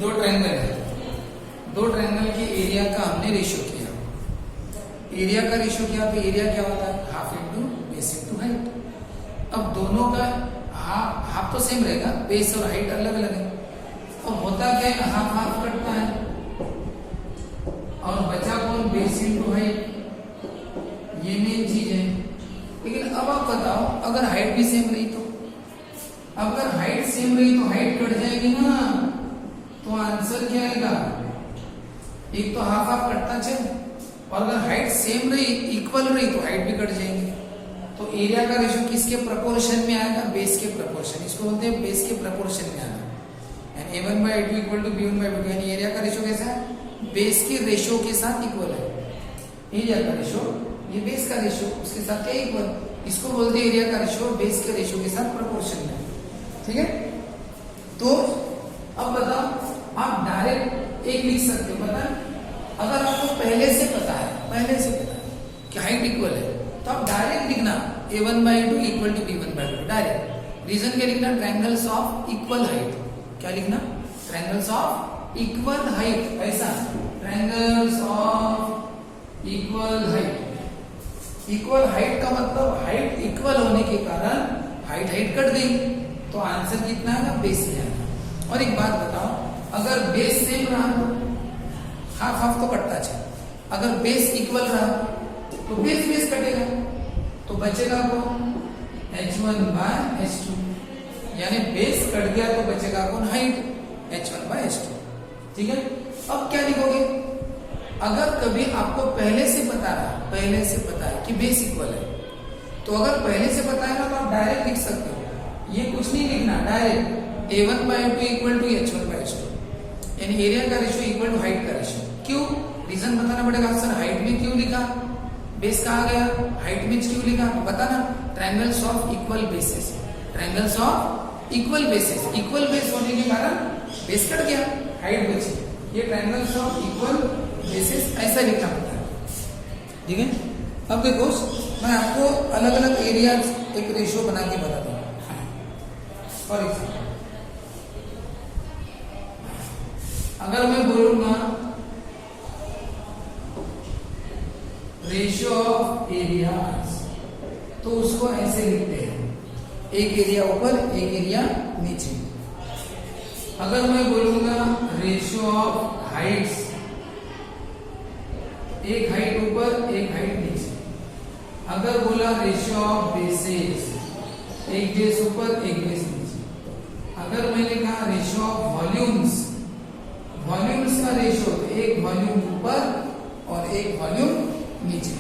दो ट्रायंगल है, दो ट्रायंगल के एरिया का हमने रेशियो किया। एरिया का रेशियो किया तो एरिया क्या होता है, half into base into height. अब दोनों का हाफ तो सेम रहेगा, बेस और हाइट अलग अलग है। अब होता क्या है, हाफ हाफ कटता है और बचा कौन, बेस इंटू हाइट। ये मेन चीज है। लेकिन अब आप बताओ, अगर हाइट भी सेम रही तो, अगर हाइट सेम रही तो हाइट कट जाएगी ना, तो आंसर क्या आएगा, एक तो हाफ हाफ कटता चले, और अगर हाइट सेम रही, इक्वल रही तो हाइट भी कट जाएंगे। तो एरिया का रेशियो किसके प्रपोर्शन में आएगा, बेस के प्रपोर्शन। इसको बोलते हैं बेस के प्रपोर्शन में आना। And a1/2 equal to b1/2, यानी एरिया का रेशियो कैसा है, बेस के रेशियो के साथ इक्वल है। एरिया का रेशियो, ये बेस का रेशियो, उसके साथ क्या इक्वल, इसको बोलते हैं एरिया का रेशियो बेस के रेशियो के साथ प्रपोर्शन में। ठीक है, तो अब बताओ, आप डायरेक्ट एक लिख सकते हो। पता है, अगर आपको पहले से पता है कि हाइट इक्वल है, तो आप डायरेक्ट लिखना a1/2 equal to b1/2 direct. Reason क्या लिखना, ट्रायंगल्स ऑफ इक्वल हाइट। क्या लिखना, ट्रायंगल्स ऑफ इक्वल हाइट, ऐसा triangles of equal height. Equal height का मतलब हाइट इक्वल होने के कारण हाइट कट गई, तो आंसर कितना आएगा, बेस में आएगा। और एक बात बताओ, अगर बेस सेम रहा तो हाफ हाफ तो कटता है, अगर बेस इक्वल रहा तो बेस कटेगा, तो बचेगा कौन, h1/h2। यानी बेस कट गया तो बचेगा कौन, हाइट, h1/h2। ठीक है, अब क्या लिखोगे, अगर कभी आपको पहले से पता है कि बेस इक्वल है, तो अगर पहले से पता है ना, तो आप डायरेक्ट लिख सकते हो। ये कुछ नहीं लिखना, direct a1/2 equal to h1/h2, यानी एरिया का रेशियो इक्वल टू हाइट का रेशियो। क्यों, रीजन बताना पड़ेगा। सर हाइट में क्यों लिखा, बेस कहा गया, हाइट में क्यों लिखा, बताना। Triangles of equal basis, triangles of equal basis, equal base होने के कारण बेस कट गया, हाइट बची। ये ट्रायंगल्स ऑफ इक्वल बेसिस ऐसा लिखना पड़ता है। ठीक है, अब देखो, मैं आपको अलग अलग एरिया एक रेशियो बना के बताता हूँ। फॉर एग्जाम्पल, अगर मैं बोलूंगा रेशियो ऑफ एरियाज, तो उसको ऐसे लिखते हैं, एक एरिया ऊपर एक एरिया नीचे। अगर मैं बोलूंगा रेशियो ऑफ हाइट्स, एक हाइट ऊपर एक हाइट नीचे। अगर बोला रेशियो ऑफ बेसेस, एक बेस ऊपर एक बेस नीचे। अगर मैंने कहा रेशियो ऑफ वॉल्यूम्स, वॉल्यूम्स का रेशियो, एक वॉल्यूम ऊपर और एक वॉल्यूम नीचे।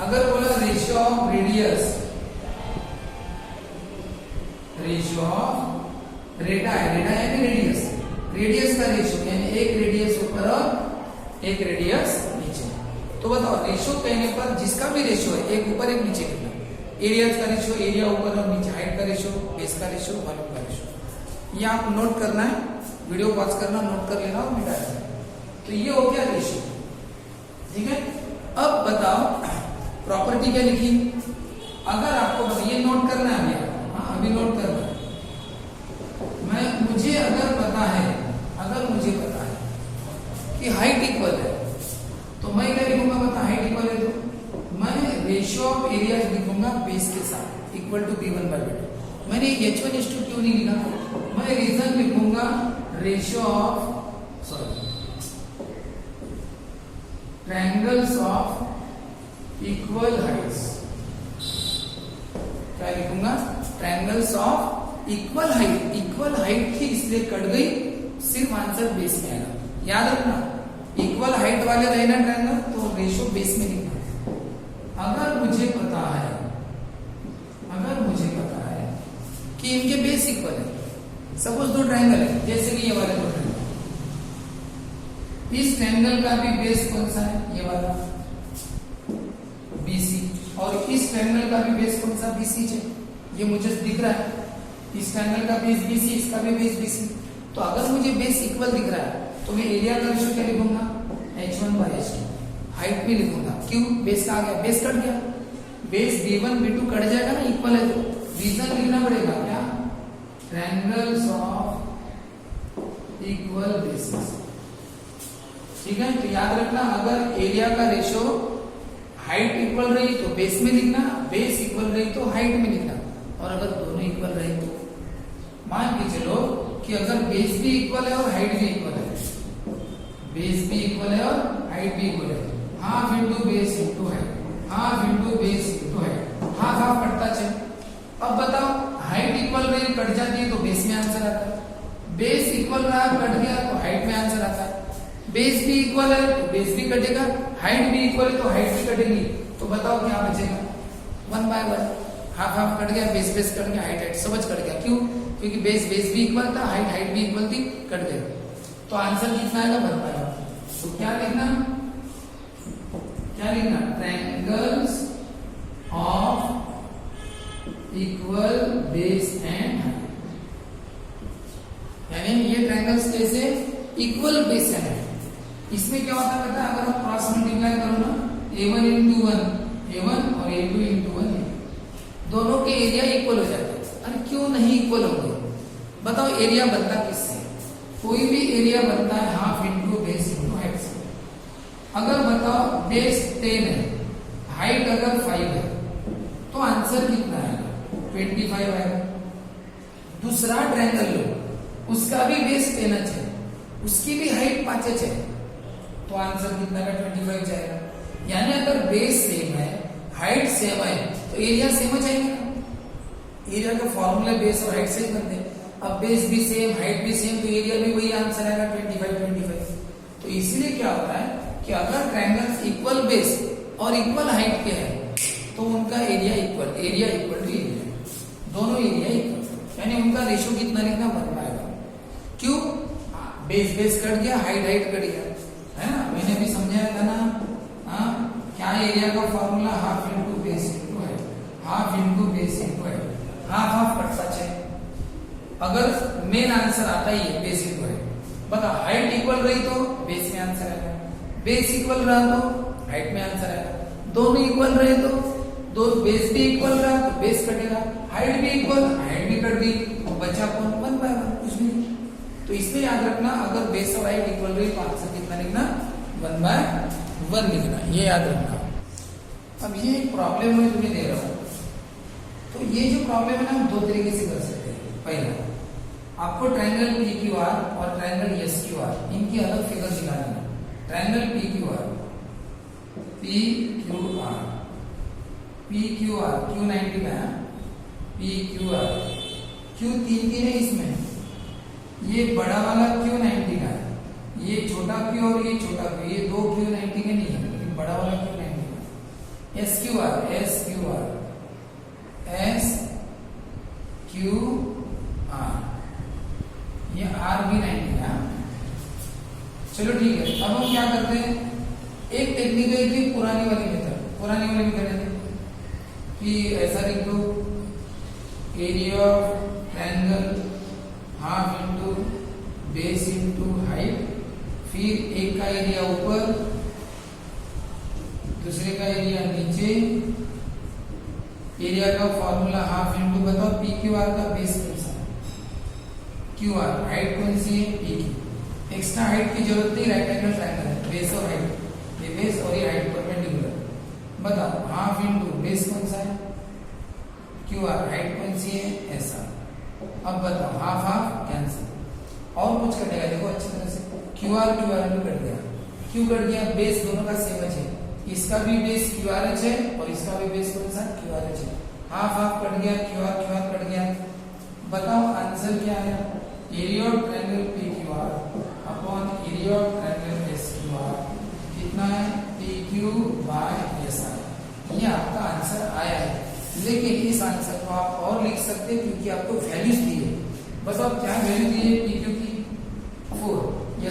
अगर बोला ratio of radius, ratio of radii यानी रेडियस, रेडियस का रेशियो, यानी एक रेडियस ऊपर और एक रेडियस नीचे। तो बताओ, रेशियो कहने पर जिसका भी रेशियो है, एक ऊपर एक नीचे लिखना। एरिया का रेशियो, एरिया ऊपर और नीचे, हाइट का रेशियो, बेस का रेशियो, वॉल्यूम का रेशियो। ये आप नोट करना है, वीडियो पॉज करना, नोट कर लेना और मिटा देना। तो ये हो गया रेशियो। ठीक है, अब बताओ प्रॉपर्टी क्या लिखी। अगर आपको ये नोट करना है, अभी नोट करना है। मुझे अगर पता है कि हाइट इक्वल है, तो मैं क्या लिखूंगा, बता, हाइट इक्वल है तो मैं रेशियो ऑफ एरियाज लिखूंगा बेस के साथ, इक्वल टू b1/2। मैंने h1:2 क्यों नहीं लिखा, मैं रीजन लिखूंगा ratio of triangles of equal Heights. क्या लिखूंगा, triangles of equal height. Equal height थी इसलिए कट गई, सिर्फ आंसर बेस में आएगा। याद रखना, इक्वल हाइट वाले रहे ना ट्रायंगल, तो रेशियो बेस में लिखना। अगर मुझे पता है कि इनके बेस इक्वल है, सपोज दो ट्रायंगल है, जैसे कि ये वाले दो ट्रायंगल, इस ट्रायंगल का भी बेस कौन सा है, ये वाला BC, और इस ट्रायंगल का भी बेस कौन सा, BC है। ये मुझे दिख रहा है, इस ट्रायंगल का बेस BC, इसका भी बेस BC। तो अगर मुझे बेस इक्वल दिख रहा है, तो मैं एरिया का रेशियो क्या लिखूंगा, h1/h2। हाइट भी लिखूंगा, क्यों, बेस कहाँ गया, बेस कट गया, बेस b1 b2 कट जाएगा ना, इक्वल है तो रीजन लिखना पड़ेगा क्या, ट्रायंगल्स ऑफ इक्वल बेसिस। ठीक है, तो याद रखना अगर एरिया का रेशो हाइट इक्वल रही तो बेस में लिखना, बेस इक्वल रही तो हाइट में लिखना, और अगर दोनों इक्वल रहे तो मान के चलो कि अगर बेस भी इक्वल है और हाइट भी इक्वल है, बेस भी इक्वल है और हाइट भी इक्वल है, half into base into height, half into base into height, half half कटता चले। अब बताओ हाइट इक्वल रही कट जाती है तो बेस में आंसर आता है, बेस इक्वल रहा कट गया तो हाइट में आंसर आता है, बेस भी इक्वल है तो बेस भी कटेगा, हाइट भी इक्वल है तो हाइट भी कटेगी। तो बताओ क्या बचेगा, 1 बाय 1, हाफ हाफ कट गया, बेस बेस कट गया, हाइट हाइट सब कट गया। क्यों? क्योंकि बेस बेस भी इक्वल था, हाइट हाइट भी इक्वल थी, कट गया। तो आंसर कितना आएगा, 1 बाय 1। तो क्या लिखना, क्या लिखना, triangles of equal base and height, यानी ये ट्रायंगल्स कैसे, इक्वल बेस एंड हाइट। इसमें क्या होता है, अगर हम क्रॉस मल्टीप्लाई करो ना, a1 इंटू 1 a1 और a2 इंटू 1 दोनों के एरिया इक्वल हो जाते हैं। अरे क्यों नहीं इक्वल होंगे, बताओ एरिया बनता किससे, कोई भी एरिया बनता है half into base into height से। अगर बताओ बेस 10 है, हाइट अगर 5 है, तो आंसर कितना आएगा, 25 आएगा। दूसरा ट्रायंगल लो, उसका भी बेस 10 है, उसकी भी हाइट 5 है, तो आंसर कितना का 25 जाएगा। यानी अगर बेस सेम है, हाइट सेम है, तो एरिया सेम हो जाएगा। एरिया का फॉर्मूला बेस और हाइट सेम करते हैं। अब बेस भी सेम, हाइट भी सेम, तो एरिया भी वही आंसर आएगा 25। तो इसीलिए क्या होता है कि अगर ट्रायंगल्स इक्वल बेस और इक्वल हाइट के हैं तो उनका एरिया इक्वल टू एरिया, दोनों एरिया इक्वल, यानी उनका रेशो कितना लिखना, 1 बाय 1। क्यों? बेस बेस कट गया, हाइट हाइट कट गया, है ना, मैंने भी समझाया था ना। हाँ, क्या एरिया का formula, half into base into height, half into base into height, half half कटता है। अगर मेन आंसर आता ही है बेस इंटू हाइट, बता हाइट इक्वल रही तो बेस में आंसर आएगा, बेस इक्वल रहा तो हाइट में आंसर आएगा, दोनों इक्वल रहे तो दो बेस भी इक्वल रहा तो बेस कटेगा, हाइट भी इक्वल, हाइट भी कट गई, तो बचा कौन, 1 बाय 1, कुछ नहीं। तो इसमें याद रखना अगर बेस और हाइट इक्वल रही तो आंसर कितना लिखना, 1 बाय 1 लिखना, ये याद रखना। अब ये एक प्रॉब्लम मैं तुम्हें दे रहा हूं, तो ये जो प्रॉब्लम है ना हम 2 तरीके से कर सकते हैं। पहला, आपको ट्रायंगल PQR और ट्रायंगल SQR इनकी अलग फिगर दिखानी है। ट्रायंगल PQR Q90 का है, PQR Q 3 है इसमें, ये बड़ा वाला Q90 का है, ये छोटा Q और ये छोटा Q, ये 2 Q90 के नहीं है, लेकिन बड़ा वाला Q90 का। SQR ये R भी 90 का। चलो ठीक है, अब हम क्या करते हैं, एक टेक्निक है कि पुरानी वाली में कर देते कि ऐसा लिख दो, area of triangle half into base into height, फिर एक का एरिया ऊपर, दूसरे का एरिया नीचे, एरिया का फॉर्मूला हाफ इंटू, बताओ PQR का बेस कौन सा है, QR, हाइट कौन सी है, PQ। एक्स्ट्रा हाइट की जरूरत नहीं, राइट एंगल ट्रायंगल है, बेस और हाइट, ये बेस और ये हाइट परपेंडिकुलर। बताओ हाफ इंटू बेस कौन सा है, QR, हाइट कौन सी है, ऐसा। अब बताओ हाफ हाफ कैंसिल, और कुछ कटेगा, देखो अच्छी तरह से, QR भी कट गया, क्यों कट गया, बेस दोनों का सेम है, इसका भी बेस QRH है और इसका भी बेस कौन सा, QRH है। हाफ हाफ कट गया, QR कट गया। बताओ आंसर क्या है, area of triangle PQR upon area of triangle SQR कितना है, PQ बाय SR। ये आपका आंसर आया है, लेकिन इस आंसर को आप और लिख सकते हैं क्योंकि आपको वैल्यूज दी है। बस आप क्या वैल्यू दी है, PQ की 4,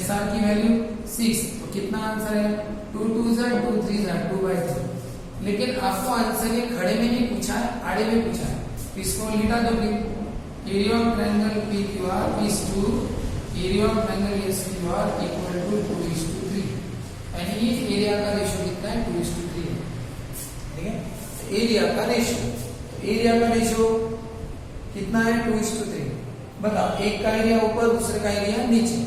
SR की वैल्यू 6, तो कितना आंसर है, 2 2 2 3 2 बाय 3। लेकिन आपको आंसर ये खड़े में नहीं पूछा है, आड़े में पूछा है, तो इसको लिटा दो, area of triangle PQR is to area of triangle SQR equal to 2:3, यानी एरिया का रेशियो कितना है, 2:3 है। ठीक है, एरिया का रेशियो कितना है, 2:3। बताओ, एक का एरिया ऊपर, दूसरे का एरिया नीचे।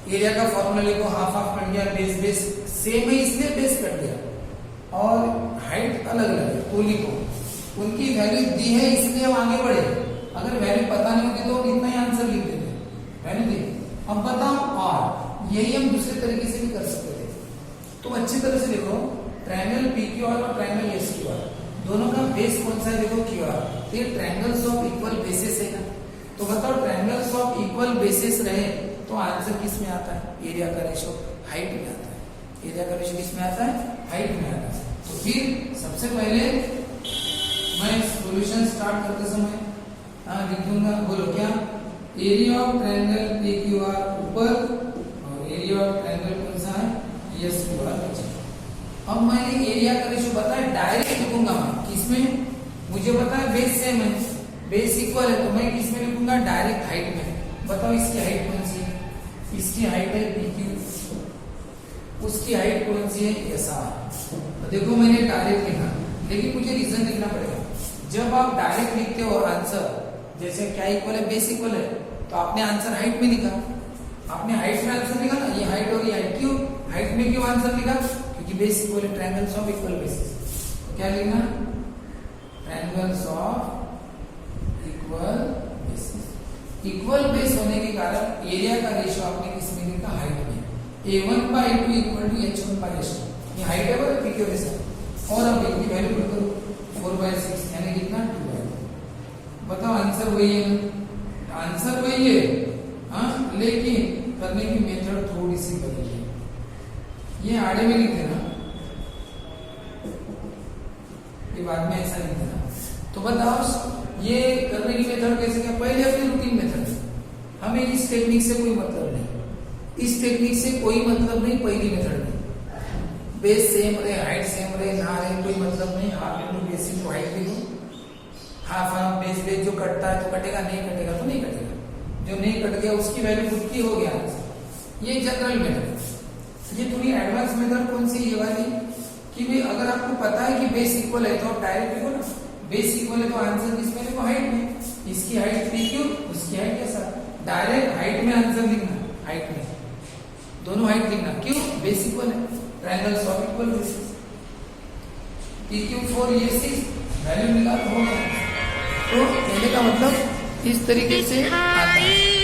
एरिया का फॉर्मूला लिखो, हाफ हाफ कट गया, बेस बेस सेम है इसलिए बेस कट गया, और हाइट अलग अलग है तो लिखो। उनकी वैल्यू दी है इसलिए हम आगे बढ़े, अगर वैल्यू पता नहीं होती तो इतना ही आंसर लिख देते, वैल्यू दी। अब बताओ, और यही हम दूसरे तरीके से भी कर सकते थे। तो अच्छी तरह से देखो, ट्रायंगल PQR और ट्रायंगल SQR दोनों का बेस कौन सा है, देखो QR। तो ये ट्रायंगल्स ऑफ इक्वल बेसिस है ना, तो बताओ ट्रायंगल्स ऑफ इक्वल बेसिस रहे तो आंसर किस में आता है, एरिया का रेशो हाइट में आता है। एरिया का रेशो किस में आता है, हाइट में आता है। तो फिर सबसे पहले मैं सॉल्यूशन स्टार्ट करते समय लिखूंगा, बोलो क्या, एरिया ऑफ ट्रायंगल PQR ऊपर और एरिया ऑफ ट्रायंगल कौन सा है, SQR नीचे। अब मैंने एरिया का रेशो बताया, डायरेक्ट लिखूंगा मैं किसमें, मुझे पता है बेस सेम है, बेस इक्वल है, तो मैं किसमें लिखूंगा, डायरेक्ट हाइट में। बताओ इसकी हाइट कौन सी है, इसकी हाइट है PQ, उसकी हाइट कौन सी है, SR। तो देखो मैंने डायरेक्ट लिखा, लेकिन मुझे रीजन लिखना पड़ेगा। जब आप डायरेक्ट लिखते हो आंसर, जैसे क्या इक्वल है, बेस इक्वल है, तो आपने आंसर हाइट में लिखा, आपने हाइट में आंसर लिखा ना, ये हाइट और ये हाइट। क्यों हाइट में क्यों आंसर लिखा, क्योंकि बेस इक्वल है, ट्रायंगल्स ऑफ इक्वल बेसिस। तो क्या लिखना, triangles of equal basis. Equal base होने के कारण एरिया का रेशियो आपने किसमें लिखा, हाइट में। A1/2 इक्वल टू H1/H2, ये हाइट है बराबर PQ के साथ। और अब इनकी वैल्यू पुट करो, 4/6 यानी कितना, 2/2। बताओ आंसर वही है ना, आंसर वही है, हाँ, लेकिन करने की मेथड थोड़ी सी बदली है। ये आड़े में लिख देना, ये बाद में ऐसा लिख देना। तो बताओ ये करने की मेथड कैसे, क्या पहले अपनी रूटीन मेथड है, हमें इस टेक्निक से कोई मतलब नहीं, इस टेक्निक से कोई मतलब नहीं, पहली मेथड में बेस सेम रहे, हाइट सेम रहे ना रहे, कोई मतलब नहीं। Half into base into height लिखो, हाफ हाफ बेस बेस, जो कटता है तो कटेगा, नहीं कटेगा तो नहीं कटेगा, जो नहीं कट गया उसकी वैल्यू खुद की हो गया। ये जनरल मेथड। ये थोड़ी एडवांस मेथड कौन सी, ये वाली, कि भी अगर आपको पता है कि बेस इक्वल है तो आप डायरेक्ट लिखो ना, बेस इक्वल है तो आंसर किसमें लिखो, हाइट में। इसकी हाइट PQ, उसकी हाइट कैसा, डायरेक्ट हाइट में आंसर लिखना, हाइट में दोनों हाइट लिखना। क्यों, बेस इक्वल है, triangles of equal basis. PQ 4, ये 6, वैल्यू मिला तो हो गया। तो कहने का मतलब इस तरीके से आता है।